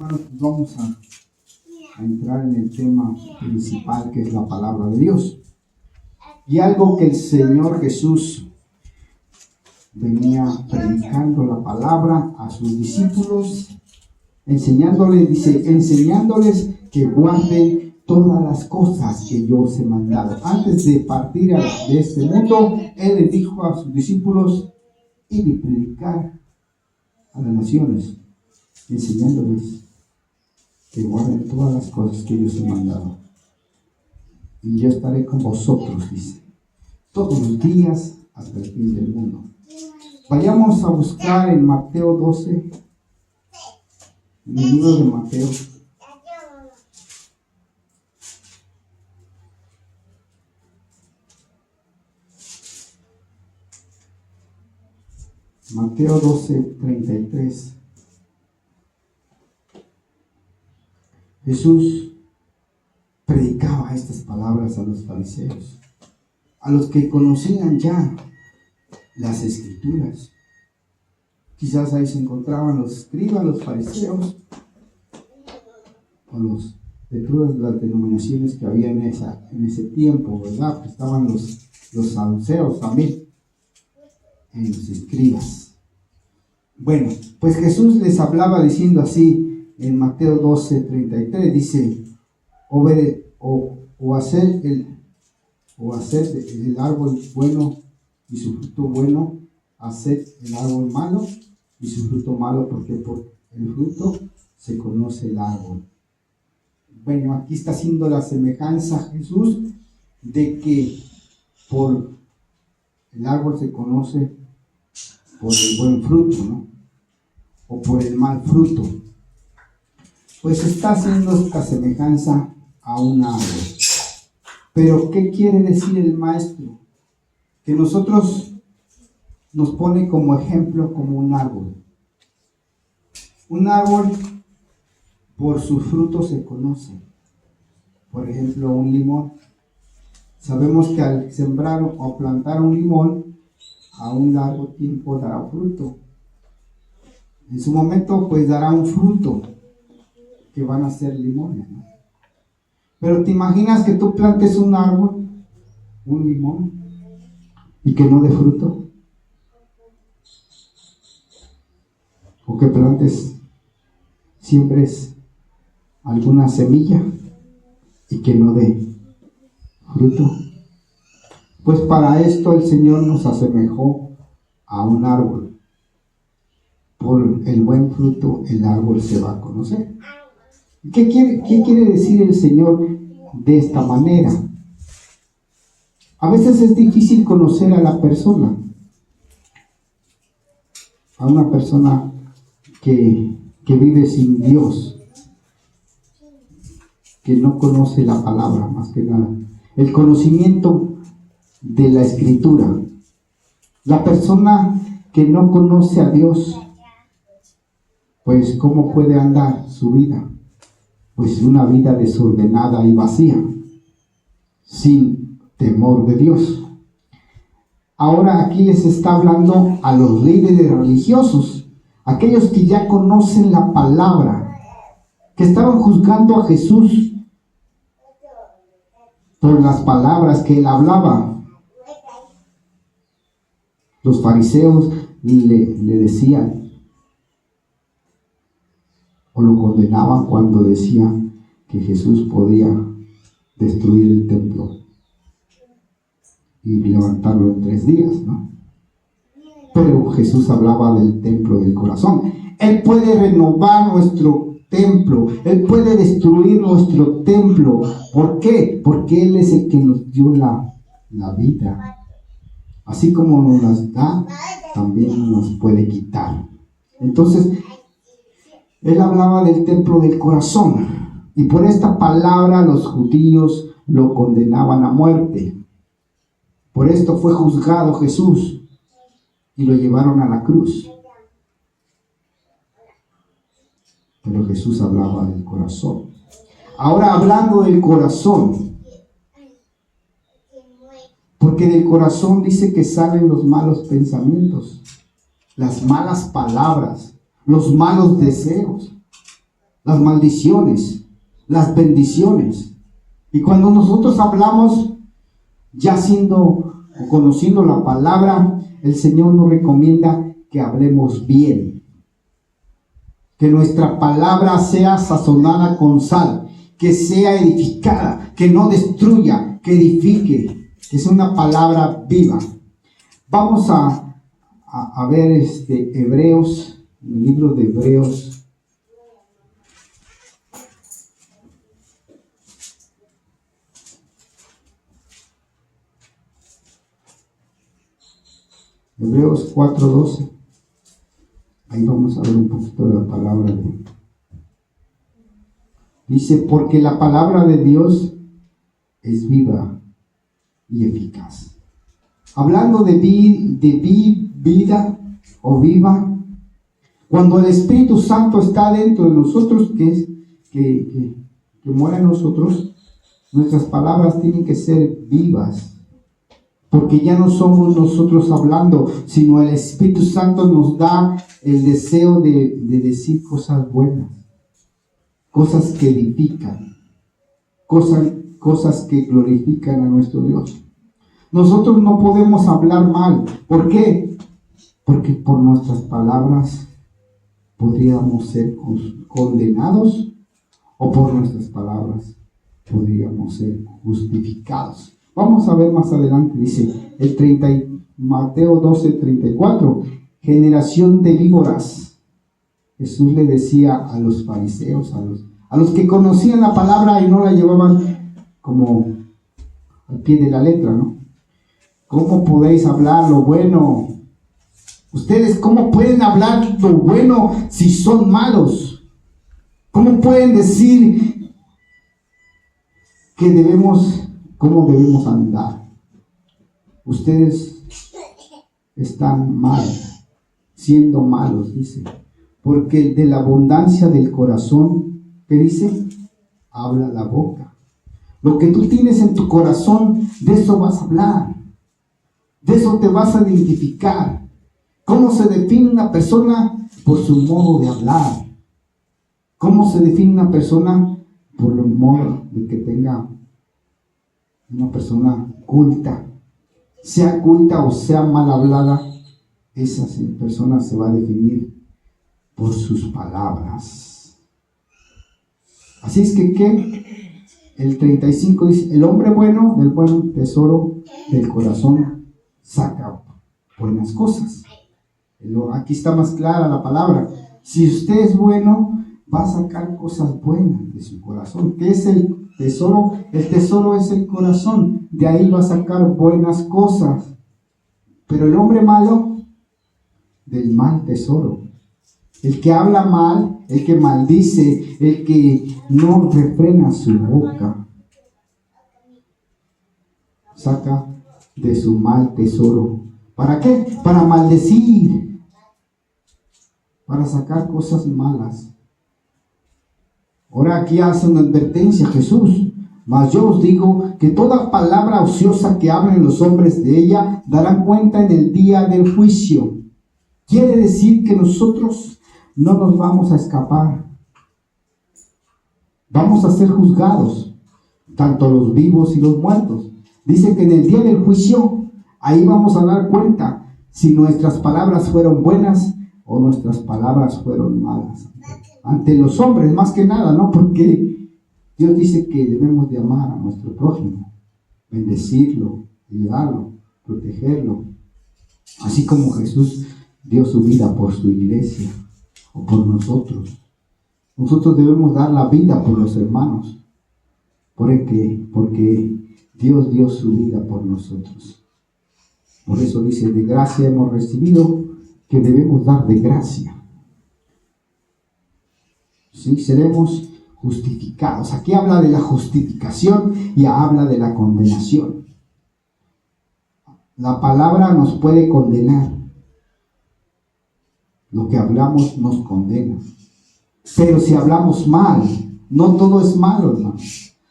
Hermanos, pues vamos a entrar en el tema principal, que es la palabra de Dios. Y algo que el Señor Jesús venía predicando la palabra a sus discípulos, enseñándoles que guarden todas las cosas que yo os he mandado. Antes de partir de este mundo, Él les dijo a sus discípulos: ir y predicar a las naciones, enseñándoles que guarden todas las cosas que yo os he mandado. Y yo estaré con vosotros, dice, todos los días hasta el fin del mundo. Vayamos a buscar en Mateo 12, en el libro de Mateo. Mateo 12:33. Jesús predicaba estas palabras a los fariseos, a los que conocían ya las escrituras. Quizás ahí se encontraban los escribas, los fariseos, o los de todas las denominaciones que había en ese tiempo, ¿verdad? Pues estaban los saduceos también, en los escribas. Bueno, pues Jesús les hablaba diciendo así en Mateo 12:33, dice: o hacer el árbol bueno y su fruto bueno, hacer el árbol malo y su fruto malo, porque por el fruto se conoce el árbol. Bueno, aquí está haciendo la semejanza Jesús de que por el árbol se conoce por el buen fruto, ¿no? O por el mal fruto. Pues está haciendo esta semejanza a un árbol. Pero ¿qué quiere decir el maestro? Que nosotros nos pone como ejemplo como un árbol. Un árbol por sus frutos se conoce. Por ejemplo, un limón. Sabemos que al sembrar o plantar un limón, a un largo tiempo dará fruto. En su momento pues dará un fruto que van a ser limones, ¿no? Pero ¿te imaginas que tú plantes un árbol, un limón, y que no dé fruto? O que plantes, siembres alguna semilla y que no dé fruto. Pues para esto el Señor nos asemejó a un árbol. Por el buen fruto el árbol se va a conocer. ¿Qué quiere decir el Señor de esta manera? A veces es difícil conocer a la persona, a una persona que vive sin Dios, que no conoce la palabra, más que nada. El conocimiento de la Escritura. La persona que no conoce a Dios, pues ¿cómo puede andar su vida? Pues una vida desordenada y vacía, sin temor de Dios. Ahora aquí les está hablando a los líderes religiosos, aquellos que ya conocen la palabra, que estaban juzgando a Jesús por las palabras que él hablaba. Los fariseos le decían, o lo condenaban cuando decía que Jesús podía destruir el templo y levantarlo en 3 días, ¿no? Pero Jesús hablaba del templo del corazón. Él puede renovar nuestro templo, Él puede destruir nuestro templo. ¿Por qué? Porque Él es el que nos dio la vida. Así como nos las da, también nos puede quitar. Entonces, Él hablaba del templo del corazón, y por esta palabra los judíos lo condenaban a muerte. Por esto fue juzgado Jesús y lo llevaron a la cruz. Pero Jesús hablaba del corazón. Ahora, hablando del corazón, porque del corazón dice que salen los malos pensamientos, las malas palabras, los malos deseos. las maldiciones, las bendiciones. Y cuando nosotros hablamos, ya siendo o conociendo la palabra, el Señor nos recomienda que hablemos bien. Que nuestra palabra sea sazonada con sal, que sea edificada, que no destruya, que edifique, que sea una palabra viva. Vamos a ver Hebreos, el libro de Hebreos. Hebreos 4:12. Ahí vamos a ver un poquito de la palabra de Dios. Dice, porque la palabra de Dios es viva y eficaz. Hablando de vida o viva, cuando el Espíritu Santo está dentro de nosotros, que mora en nosotros, nuestras palabras tienen que ser vivas. Porque ya no somos nosotros hablando, sino el Espíritu Santo nos da el deseo de decir cosas buenas, cosas que edifican, cosas que glorifican a nuestro Dios. Nosotros no podemos hablar mal. ¿Por qué? Porque por nuestras palabras podríamos ser condenados, o por nuestras palabras podríamos ser justificados. Vamos a ver más adelante, dice Mateo 12:34, generación de víboras. Jesús le decía a los fariseos, a los que conocían la palabra y no la llevaban como al pie de la letra, ¿no? ¿Cómo podéis hablar lo bueno? Ustedes, ¿cómo pueden hablar lo bueno si son malos? ¿Cómo pueden decir cómo debemos andar? Ustedes están mal, siendo malos, dice. Porque de la abundancia del corazón, ¿qué dice? Habla la boca. Lo que tú tienes en tu corazón, de eso vas a hablar. De eso te vas a identificar. ¿Cómo se define una persona? Por su modo de hablar. ¿Cómo se define una persona? Por el modo de que tenga una persona culta. Sea culta o sea mal hablada, esa persona se va a definir por sus palabras. Así es que el 35 dice, el hombre bueno del buen tesoro del corazón saca buenas cosas. Aquí está más clara la palabra. Si usted es bueno, va a sacar cosas buenas de su corazón. ¿Qué es el tesoro? El tesoro es el corazón. De ahí va a sacar buenas cosas. Pero el hombre malo, del mal tesoro. El que habla mal, el que maldice, el que no refrena su boca, saca de su mal tesoro. ¿Para qué? Para maldecir, para sacar cosas malas. Ahora aquí hace una advertencia Jesús. Mas yo os digo que toda palabra ociosa que hablen los hombres de ella darán cuenta en el día del juicio. Quiere decir que nosotros no nos vamos a escapar. Vamos a ser juzgados, tanto los vivos y los muertos. Dice que en el día del juicio, ahí vamos a dar cuenta si nuestras palabras fueron buenas o nuestras palabras fueron malas. Ante los hombres, más que nada, ¿no? Porque Dios dice que debemos de amar a nuestro prójimo, bendecirlo, ayudarlo, protegerlo. Así como Jesús dio su vida por su iglesia o por nosotros. Nosotros debemos dar la vida por los hermanos, porque Dios dio su vida por nosotros. Por eso dice, de gracia hemos recibido, que debemos dar de gracia. ¿Sí? Seremos justificados. Aquí habla de la justificación y habla de la condenación. La palabra nos puede condenar. Lo que hablamos nos condena. Pero si hablamos mal, no todo es malo, hermano.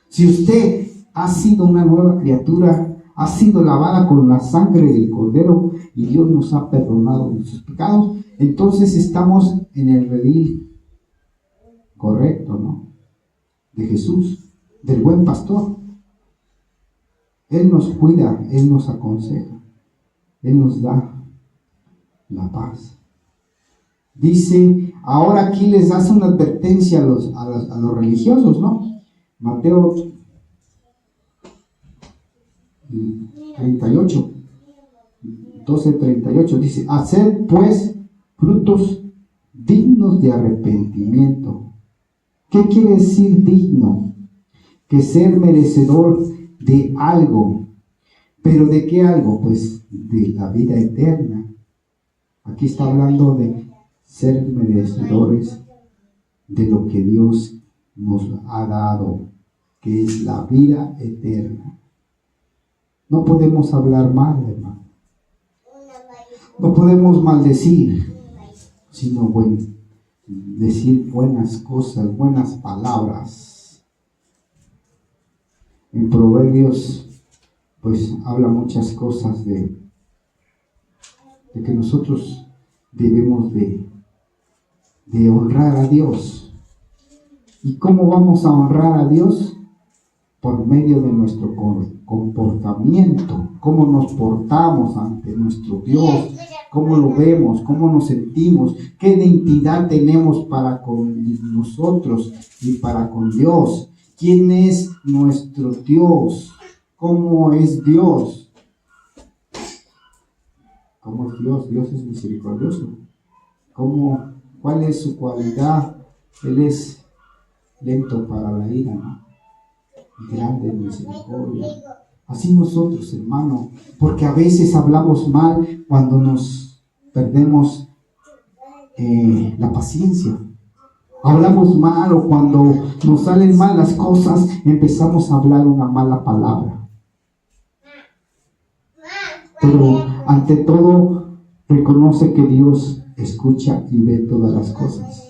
Si usted ha sido una nueva criatura, ha sido lavada con la sangre del Cordero y Dios nos ha perdonado nuestros pecados, entonces estamos en el redil, correcto, ¿no? De Jesús, del buen pastor. Él nos cuida, Él nos aconseja, Él nos da la paz. Dice, ahora aquí les hace una advertencia a los religiosos, ¿no? Mateo 38, 12:38 dice, haced pues frutos dignos de arrepentimiento. ¿Qué quiere decir digno? Que ser merecedor de algo. ¿Pero de qué algo? Pues de la vida eterna. Aquí está hablando de ser merecedores de lo que Dios nos ha dado, que es la vida eterna. No podemos hablar mal, hermano. No podemos maldecir, sino decir buenas cosas, buenas palabras. En Proverbios, pues habla muchas cosas de que nosotros debemos de honrar a Dios. ¿Y cómo vamos a honrar a Dios? Por medio de nuestro comportamiento, cómo nos portamos ante nuestro Dios, cómo lo vemos, cómo nos sentimos, qué identidad tenemos para con nosotros y para con Dios. ¿Quién es nuestro Dios? ¿Cómo es Dios? ¿Cómo es Dios? Dios es misericordioso. ¿Cuál es su cualidad? Él es lento para la ira, ¿no? Grande en misericordia. Así nosotros, hermano, porque a veces hablamos mal cuando nos perdemos la paciencia. Hablamos mal, o cuando nos salen mal las cosas, empezamos a hablar una mala palabra. Pero ante todo, reconoce que Dios escucha y ve todas las cosas.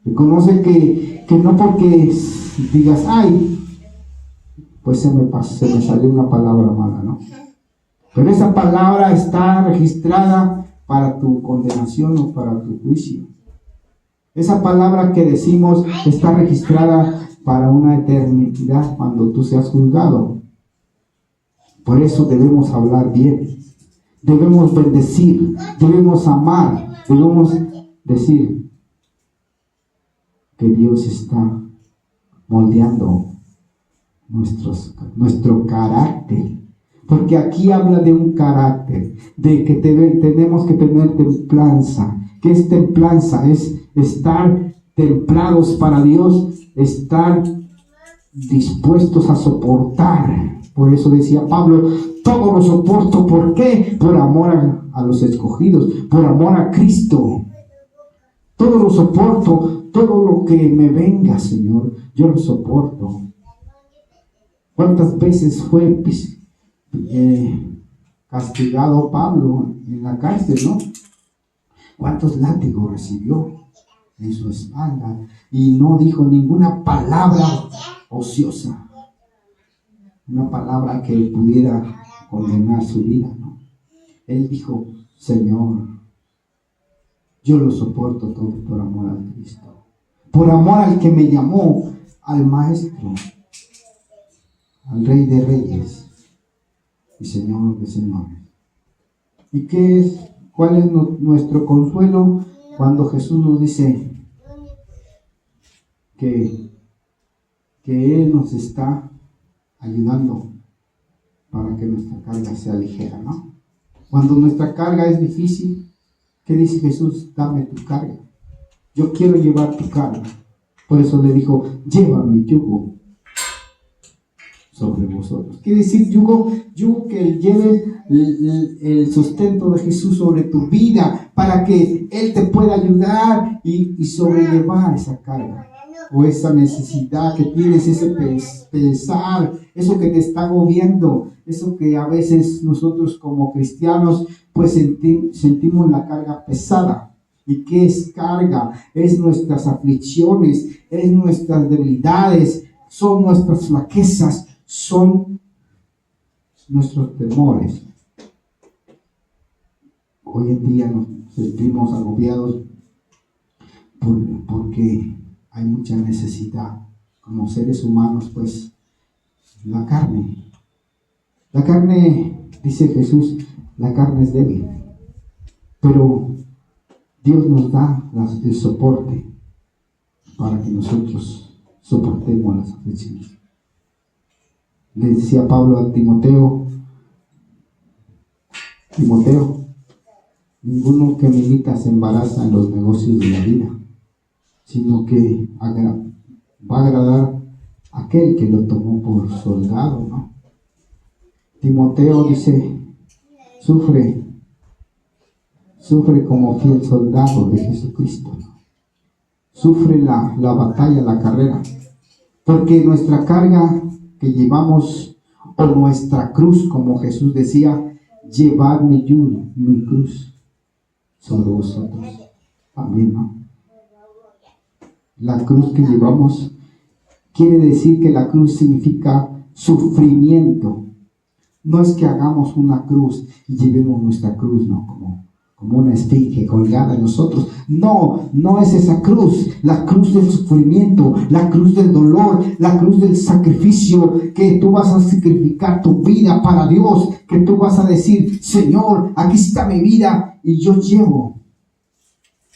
Reconoce que no porque digas, ay, pues se me salió una palabra mala, ¿no? Pero esa palabra está registrada para tu condenación o para tu juicio. Esa palabra que decimos está registrada para una eternidad cuando tú seas juzgado. Por eso debemos hablar bien, debemos bendecir, debemos amar, debemos decir que Dios está moldeando nuestro carácter. Porque aquí habla de un carácter, de que tenemos que tener templanza. ¿Qué es templanza? Es estar templados para Dios, estar dispuestos a soportar. Por eso decía Pablo, todo lo soporto. ¿Por qué? Por amor a los escogidos, por amor a Cristo. Todo lo soporto, todo lo que me venga, Señor, yo lo soporto. ¿Cuántas veces fue castigado Pablo en la cárcel, no? ¿Cuántos látigos recibió en su espalda? Y no dijo ninguna palabra ociosa, una palabra que pudiera condenar su vida, ¿no? Él dijo, Señor, yo lo soporto todo por amor a Cristo, por amor al que me llamó, al Maestro, al Rey de Reyes y Señor de Señores. ¿Y cuál es nuestro consuelo cuando Jesús nos dice que Él nos está ayudando para que nuestra carga sea ligera, ¿no? Cuando nuestra carga es difícil, ¿qué dice Jesús? Dame tu carga. Yo quiero llevar tu carga. Por eso le dijo, lleva mi yugo sobre vosotros. ¿Qué decir yugo? Yugo que lleve el sustento de Jesús sobre tu vida para que Él te pueda ayudar y sobrellevar esa carga o esa necesidad que tienes, ese pesar, eso que te está agobiando, eso que a veces nosotros como cristianos pues sentimos la carga pesada. ¿Y qué es carga? Es nuestras aflicciones, es nuestras debilidades, son nuestras flaquezas, son nuestros temores. Hoy en día nos sentimos agobiados porque hay mucha necesidad. Como seres humanos, pues, la carne, dice Jesús, la carne es débil, pero Dios nos da el soporte para que nosotros soportemos las aflicciones. Le decía Pablo a Timoteo, ninguno que milita se embaraza en los negocios de la vida, sino que va a agradar a aquel que lo tomó por soldado, ¿no? Timoteo dice, sufre como fiel soldado de Jesucristo, ¿no? Sufre la batalla, la carrera, porque nuestra carga que llevamos, o nuestra cruz, como Jesús decía, llevad mi yugo, mi cruz sobre vosotros. Amén, ¿no? La cruz que llevamos quiere decir que la cruz significa sufrimiento. No es que hagamos una cruz y llevemos nuestra cruz, ¿no? Como una esfinge colgada en nosotros. No es esa cruz. La cruz del sufrimiento, la cruz del dolor, la cruz del sacrificio, que tú vas a sacrificar tu vida para Dios, que tú vas a decir, Señor, aquí está mi vida y yo llevo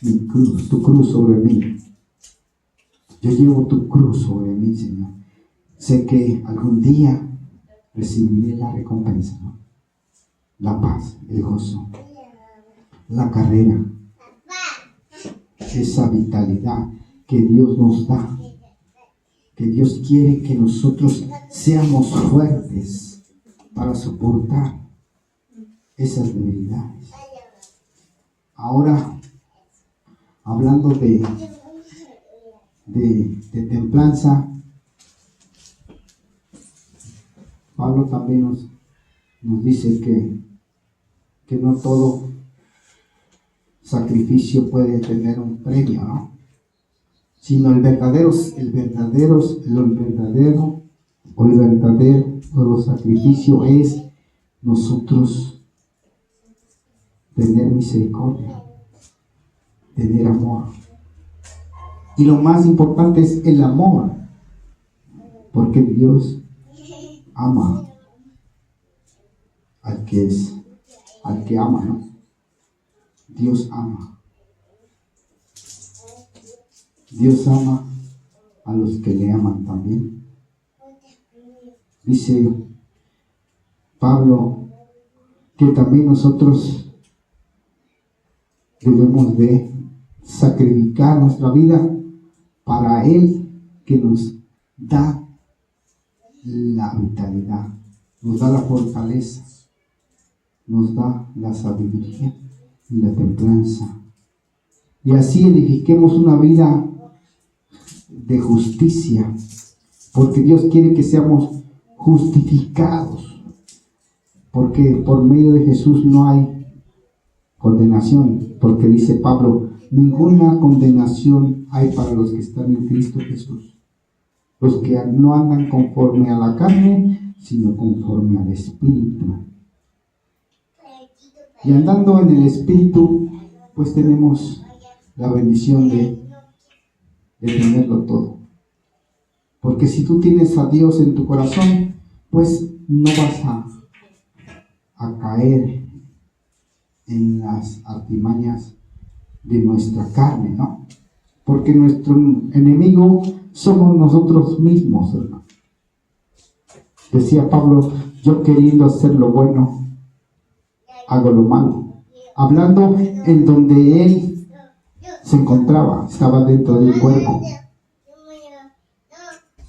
mi cruz, tu cruz sobre mí. Yo llevo tu cruz sobre mí, Señor. Sé que algún día recibiré la recompensa, ¿no? La paz, el gozo, la carrera, esa vitalidad que Dios nos da, que Dios quiere que nosotros seamos fuertes para soportar esas debilidades. Ahora, hablando de templanza, Pablo también nos dice que no todo sacrificio puede tener un premio, ¿no? Sino el verdadero sacrificio es nosotros tener misericordia, tener amor. Y lo más importante es el amor, porque Dios ama al que ama, ¿no? Dios ama. Dios ama a los que le aman también. Dice Pablo que también nosotros debemos de sacrificar nuestra vida para Él, que nos da la vitalidad, nos da la fortaleza, nos da la sabiduría y la templanza. Y así edifiquemos una vida de justicia, porque Dios quiere que seamos justificados, porque por medio de Jesús no hay condenación, porque dice Pablo, ninguna condenación hay para los que están en Cristo Jesús, los que no andan conforme a la carne, sino conforme al Espíritu. Y andando en el Espíritu, pues tenemos la bendición de tenerlo todo. Porque si tú tienes a Dios en tu corazón, pues no vas a caer en las artimañas de nuestra carne, ¿no? Porque nuestro enemigo somos nosotros mismos, hermano. Decía Pablo, yo queriendo hacer lo bueno, hago lo malo. Hablando en donde él se encontraba, estaba dentro del cuerpo.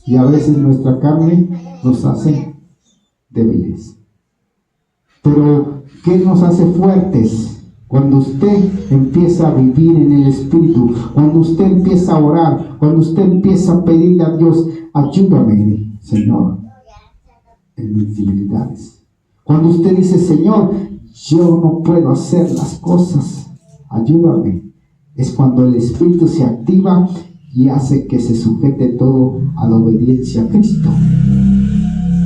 Y a veces nuestra carne nos hace débiles. Pero, ¿qué nos hace fuertes? Cuando usted empieza a vivir en el Espíritu, cuando usted empieza a orar, cuando usted empieza a pedirle a Dios, ayúdame, Señor, en mis debilidades. Cuando usted dice, Señor, yo no puedo hacer las cosas, ayúdame. Es cuando el Espíritu se activa y hace que se sujete todo a la obediencia a Cristo.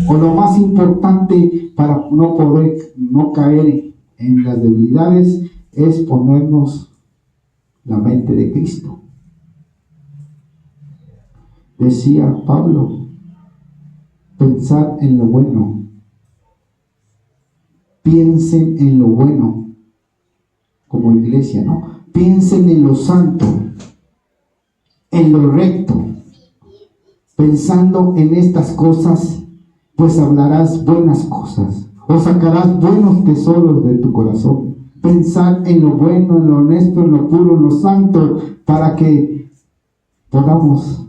O lo más importante para no caer en las debilidades es ponernos la mente de Cristo. decía Pablo, pensar en lo bueno. Piensen en lo bueno, como iglesia, ¿no? Piensen en lo santo, en lo recto. Pensando en estas cosas, pues hablarás buenas cosas, o sacarás buenos tesoros de tu corazón. Pensar en lo bueno, en lo honesto, en lo puro, en lo santo, para que podamos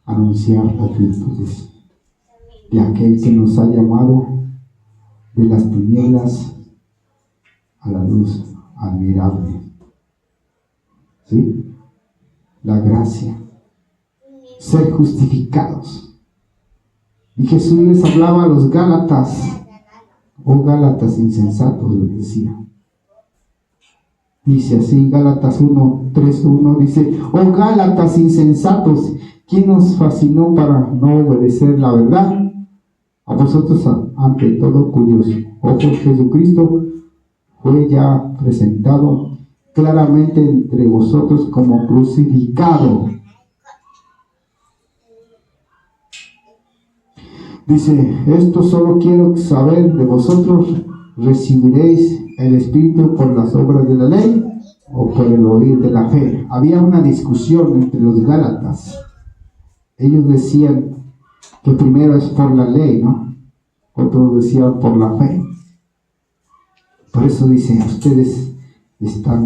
anunciar las virtudes de aquel que nos ha llamado de las tinieblas a la luz admirable. ¿Sí? La gracia. Ser justificados. Y Jesús les hablaba a los Gálatas, oh Gálatas insensatos, les decía. Dice así, Gálatas 1:3-1, dice, oh Gálatas insensatos, ¿quién nos fascinó para no obedecer la verdad? A vosotros, ante todo, cuyos ojos Jesucristo fue ya presentado claramente entre vosotros como crucificado. Dice, esto solo quiero saber de vosotros, ¿recibiréis el Espíritu por las obras de la ley o por el oír de la fe? Había una discusión entre los Gálatas. Ellos decían que primero es por la ley, ¿no? Otros decían por la fe. Por eso dice, ustedes están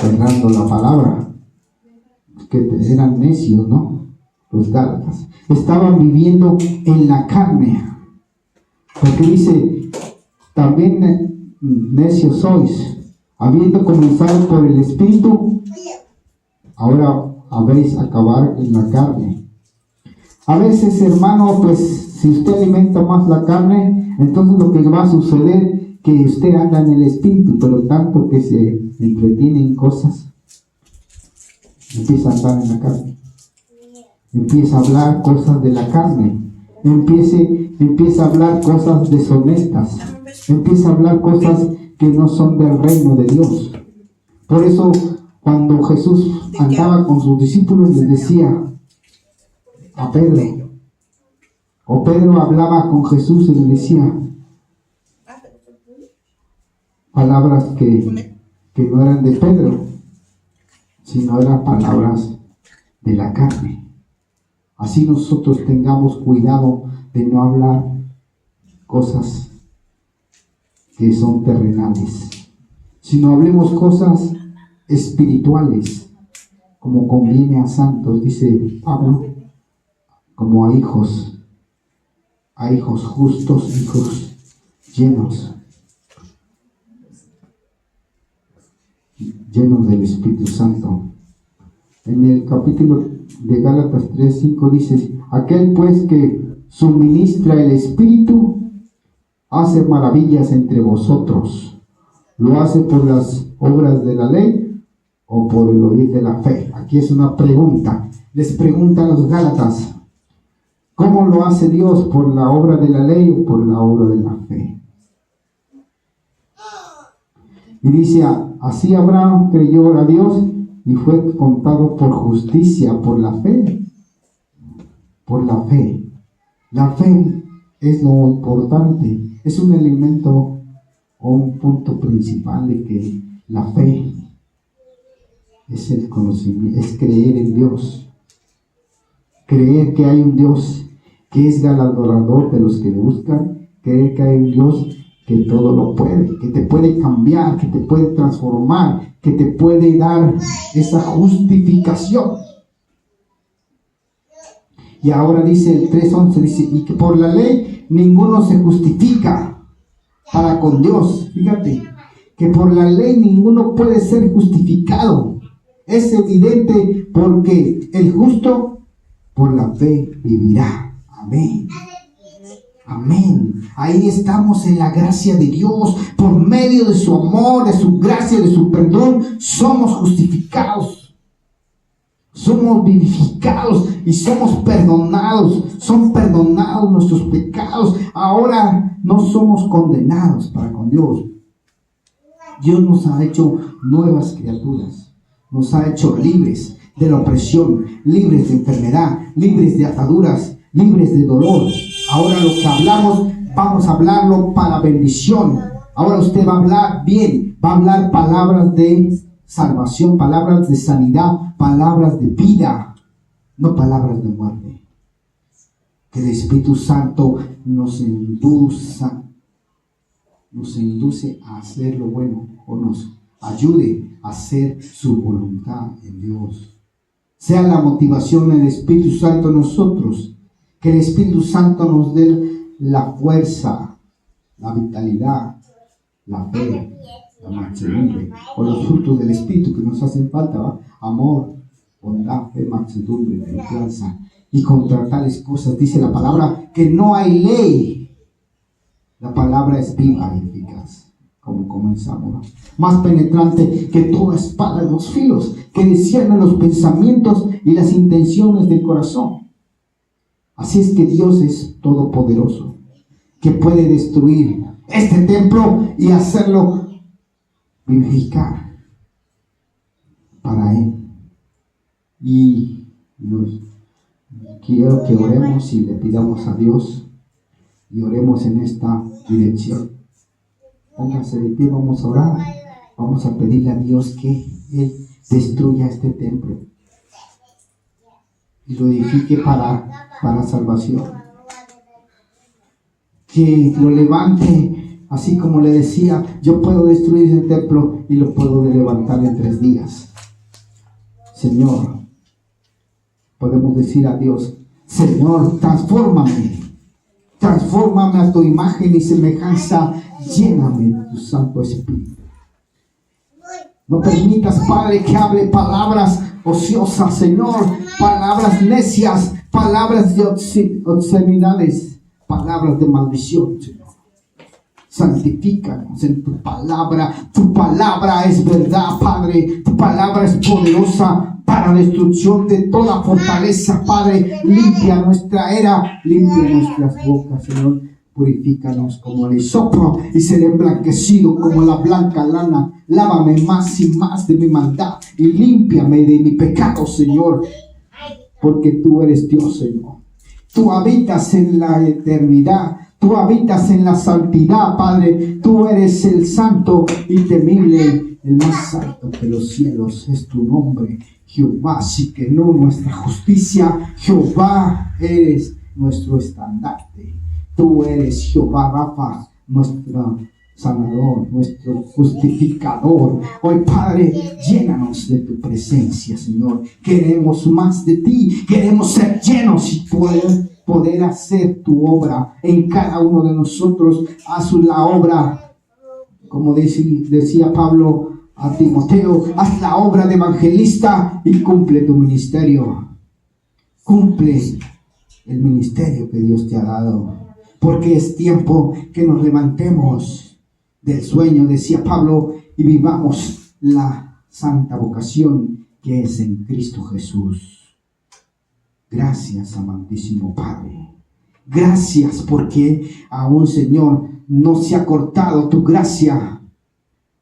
cerrando la palabra, que eran necios, ¿no? Los Gálatas estaban viviendo en la carne, porque dice, también necios sois, habiendo comenzado por el Espíritu, ahora habéis acabar en la carne. A veces, hermano, pues si usted alimenta más la carne, entonces lo que va a suceder que usted anda en el Espíritu, pero tanto que se entretiene en cosas, empieza a andar en la carne. Empieza a hablar cosas de la carne, empieza a hablar cosas deshonestas, empieza a hablar cosas que no son del reino de Dios. Por eso cuando Jesús andaba con sus discípulos les decía a Pedro, o Pedro hablaba con Jesús y le decía palabras que no eran de Pedro, sino eran palabras de la carne. Así nosotros tengamos cuidado de no hablar cosas que son terrenales, sino hablemos cosas espirituales, como conviene a santos, dice Pablo, como a hijos justos, hijos llenos del Espíritu Santo. En el capítulo de Gálatas 3:5 dice, aquel pues que suministra el Espíritu hace maravillas entre vosotros, ¿lo hace por las obras de la ley o por el oír de la fe? Aquí es una pregunta, les preguntan los Gálatas, ¿cómo lo hace Dios? ¿Por la obra de la ley o por la obra de la fe? Y dice, así Abraham creyó a Dios y fue contado por justicia, por la fe. Por la fe. La fe es lo importante, es un elemento o un punto principal de que la fe es el conocimiento, es creer en Dios. Creer que hay un Dios que es galardonador de los que le buscan, creer que hay un Dios que todo lo puede, que te puede cambiar, que te puede transformar, que te puede dar esa justificación. Y ahora dice el 3:11, dice, y que por la ley ninguno se justifica para con Dios. Fíjate, que por la ley ninguno puede ser justificado. Es evidente porque el justo por la fe vivirá. Amén. Amén. Ahí estamos en la gracia de Dios. Por medio de su amor, de su gracia, de su perdón, somos justificados. Somos vivificados y somos perdonados. Son perdonados nuestros pecados. Ahora no somos condenados para con Dios. Dios nos ha hecho nuevas criaturas. Nos ha hecho libres. de la opresión, libres de enfermedad, libres de ataduras, libres de dolor. Ahora lo que hablamos, vamos a hablarlo para bendición. Ahora usted va a hablar bien, va a hablar palabras de salvación, palabras de sanidad, palabras de vida, no palabras de muerte. Que el Espíritu Santo nos induce a hacer lo bueno, o nos ayude a hacer su voluntad en Dios. Sea la motivación del Espíritu Santo en nosotros. Que el Espíritu Santo nos dé la fuerza, la vitalidad, la fe, la mansedumbre, o los frutos del Espíritu que nos hacen falta, ¿va? Amor, bondad, fe, mansedumbre, templanza. Y contra tales cosas dice la palabra que no hay ley. La palabra es viva y eficaz, como comenzamos, ¿no? Más penetrante que toda espada de dos filos, que discierne los pensamientos y las intenciones del corazón. Así es que Dios es todopoderoso, que puede destruir este templo y hacerlo vivificar para Él. Y quiero que oremos y le pidamos a Dios y oremos en esta dirección. Póngase de pie, vamos a orar. Vamos a pedirle a Dios que Él destruya este templo y lo edifique para salvación. Que lo levante, así como le decía, yo puedo destruir ese templo y lo puedo levantar en 3 días. Señor, podemos decir a Dios, Señor, transfórmame a tu imagen y semejanza, lléname de tu Santo Espíritu. No permitas, Padre, que hable palabras ociosas, Señor, palabras necias, palabras de obscenidades, palabras de maldición, Señor. Santifícanos en tu palabra es verdad, Padre, tu palabra es poderosa para destrucción de toda fortaleza, Padre. Limpia nuestra era, limpia nuestras bocas, Señor. Purifícanos como el hisopo y seré emblanquecido como la blanca lana. Lávame más y más de mi maldad y límpiame de mi pecado, Señor, porque tú eres Dios, Señor. Tú habitas en la eternidad, tú habitas en la santidad, Padre. Tú eres el santo y temible, el más alto que los cielos es tu nombre, Jehová. Sí que no nuestra justicia, Jehová eres nuestro estandarte. Tú eres Jehová Rafa, nuestro sanador, nuestro justificador. Hoy, Padre, llénanos de tu presencia, Señor. Queremos más de ti, queremos ser llenos y poder hacer tu obra en cada uno de nosotros. Haz la obra, como decía Pablo a Timoteo, haz la obra de evangelista y cumple tu ministerio. Cumple el ministerio que Dios te ha dado. Porque es tiempo que nos levantemos del sueño, decía Pablo, y vivamos la santa vocación que es en Cristo Jesús. Gracias, amantísimo Padre. Gracias porque aún, Señor, no se ha cortado tu gracia.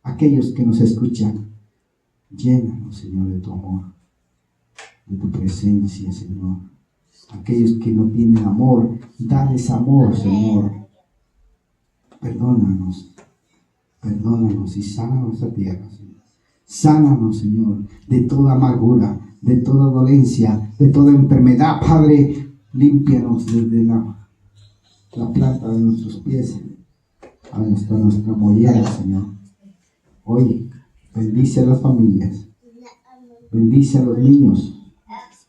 Aquellos que nos escuchan, llénanos, Señor, de tu amor, de tu presencia, Señor. Aquellos que no tienen amor, dales amor, Señor. Perdónanos y sana nuestra tierra, Señor. Sánanos, Señor, de toda amargura, de toda dolencia, de toda enfermedad, Padre. Límpianos desde la planta de nuestros pies hasta nuestra mollera, Señor. Hoy bendice a las familias, bendice a los niños,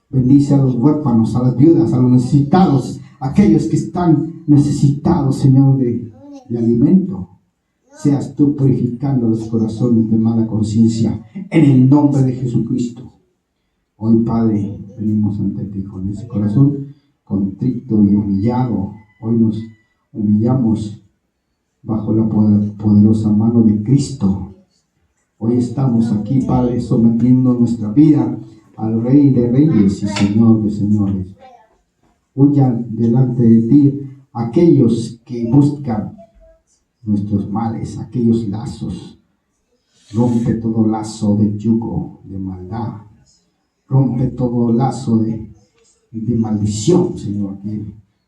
bendice a los huérfanos, a las viudas, a los necesitados, aquellos que están necesitados, Señor, de alimento. Seas tú purificando los corazones de mala conciencia en el nombre de Jesucristo. Hoy, Padre, venimos ante ti con ese corazón contrito y humillado. Hoy nos humillamos bajo la poderosa mano de Cristo. Hoy estamos aquí, Padre, sometiendo nuestra vida al Rey de Reyes y Señor de Señores. Huyan delante de ti aquellos que buscan nuestros males, aquellos lazos. Rompe todo lazo de yugo, de maldad. Rompe todo lazo de maldición, Señor,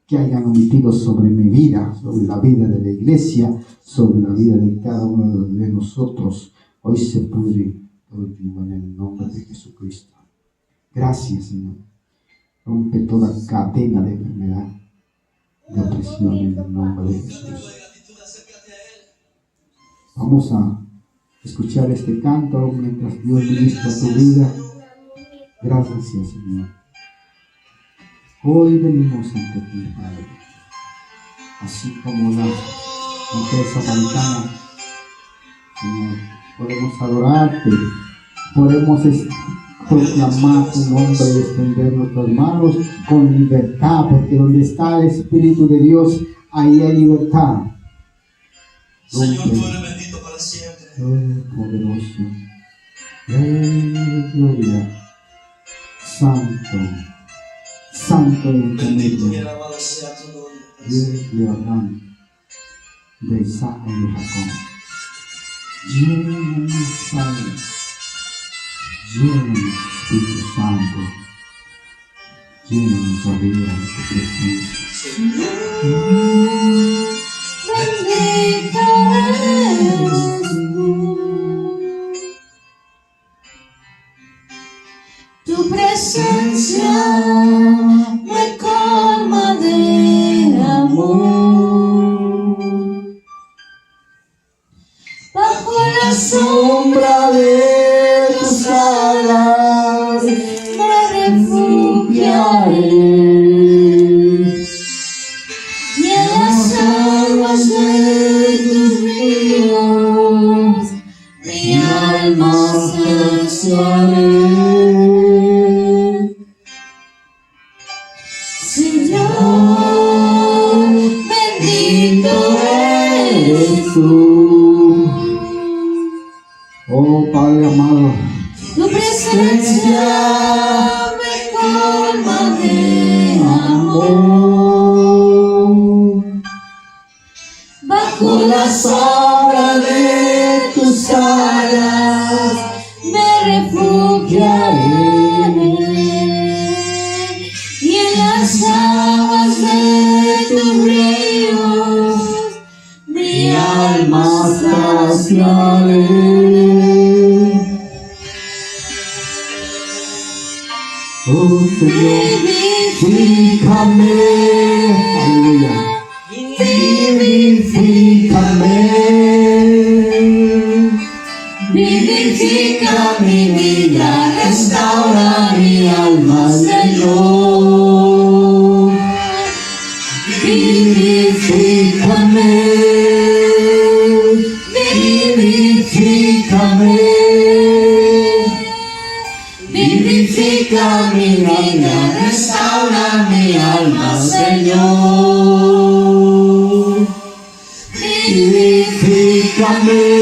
que hayan omitido sobre mi vida, sobre la vida de la iglesia, sobre la vida de cada uno de nosotros. Hoy se pudre todo en el nombre de Jesucristo. Gracias, Señor. Rompe toda cadena de enfermedad, de opresión en el nombre de Jesús. Vamos a escuchar este canto mientras Dios ministra tu vida. Gracias, Señor. Hoy venimos ante ti, Padre. Así como la mujer samaritana, Señor, podemos adorarte, podemos proclamar tu nombre y extender nuestras manos con libertad, porque donde está el Espíritu de Dios, ahí hay libertad. Señor, tú eres bendito para siempre. Poderoso. Gloria. Santo. Santo y Bendito y temible. alabado sea tu nombre. Dios de Abraham, de Isaac y de Jacob. Llena mi Padre. Llena Espíritu Santo. Llena nuestra vida de tu presencia. Señor, Bendito eres tú. Tu presencia me colma de amor. Bajo la sombra de tus alas me refugiaré. Y en las aguas de tus ríos mi alma saciaré. Señor, bendito eres tú. Oh Padre amado, Tu presencia me colma de amor. Bajo la sombra de tus alas me refugiaré. Y en las aguas de tus ríos mi alma saciaré. oh Señor, vivifícame, aleluya, vivifícame, Vivifica mi vida, restaura mi alma, Señor. Vivifícame, vivifícame, vivifica mi vida, restaura mi alma, Señor. Vivifícame.